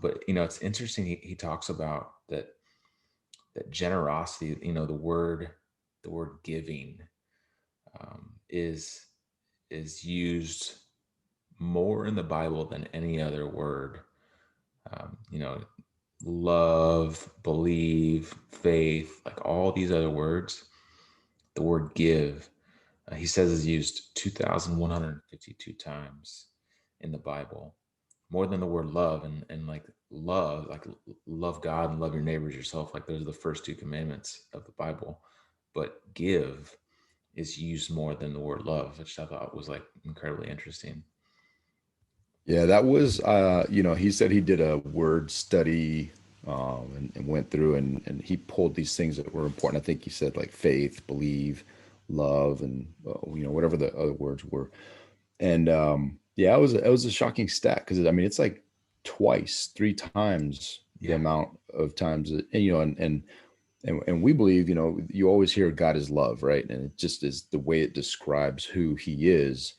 But it's interesting. He talks about that generosity. The word giving is used more in the Bible than any other word. Um, you know, love, believe, faith, like all these other words. The word give, he says, is used 2,152 times in the Bible, more than the word love. And like love, like love God and love your neighbors yourself. Like those are the first two commandments of the Bible. But give is used more than the word love, which I thought was like incredibly interesting. Yeah, that was, he said he did a word study, and went through and he pulled these things that were important. I think he said like faith, believe, love, and whatever the other words were. And yeah, it was a shocking stat because I mean it's like twice, three times the Yeah. amount of times that, and we believe, you always hear God is love, right? And it just is the way it describes who He is,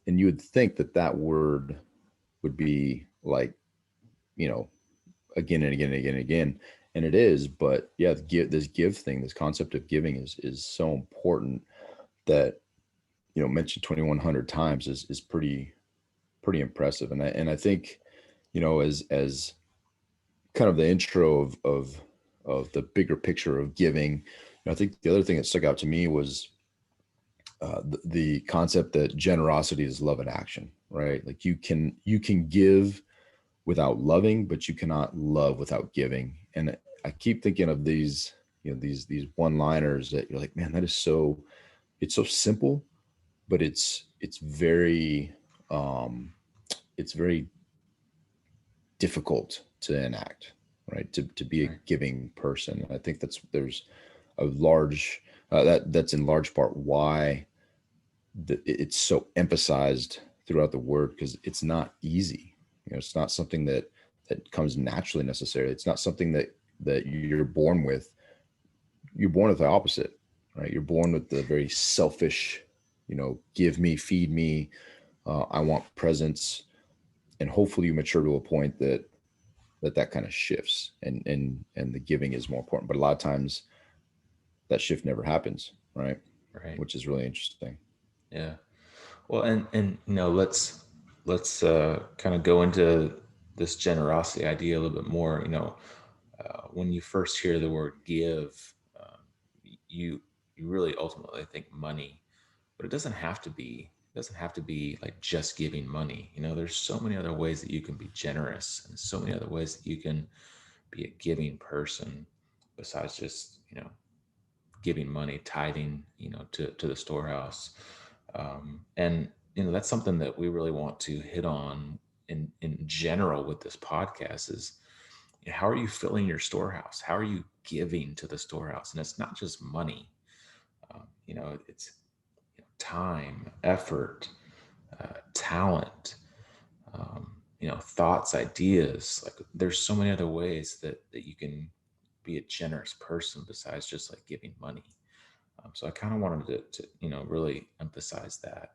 and you would think that that word would be like, you know, again and again and again and again, and it is. But yeah, this give thing, this concept of giving is so important that mentioned 2,100 times is pretty impressive. And I think, as kind of the intro of the bigger picture of giving, I think the other thing that stuck out to me was the concept that generosity is love in action, right? Like you can give without loving, but you cannot love without giving. And I keep thinking of these, these one-liners that you're like, man, that is so, it's so simple, but it's very um it's very difficult to enact, right? To be a Right. giving person. And I think there's a large that's in large part why it's so emphasized throughout the word, because it's not easy. It's not something that comes naturally necessarily. It's not something that you're born with. You're born with the opposite, right? You're born with the very selfish, give me, feed me, I want presents, and hopefully you mature to a point that kind of shifts, and the giving is more important. But a lot of times that shift never happens, right? Right. Which is really interesting. Yeah. Well, and let's kind of go into this generosity idea a little bit more. When you first hear the word give, you you really ultimately think money, but it doesn't have to be. It doesn't have to be like just giving money. There's so many other ways that you can be generous, and so many other ways that you can be a giving person besides just giving money, tithing, to the storehouse. And that's something that we really want to hit on in general with this podcast is, how are you filling your storehouse? How are you giving to the storehouse? And it's not just money. It's time, effort, talent, thoughts, ideas. Like there's so many other ways that you can be a generous person besides just like giving money. So I kind of wanted to really emphasize that.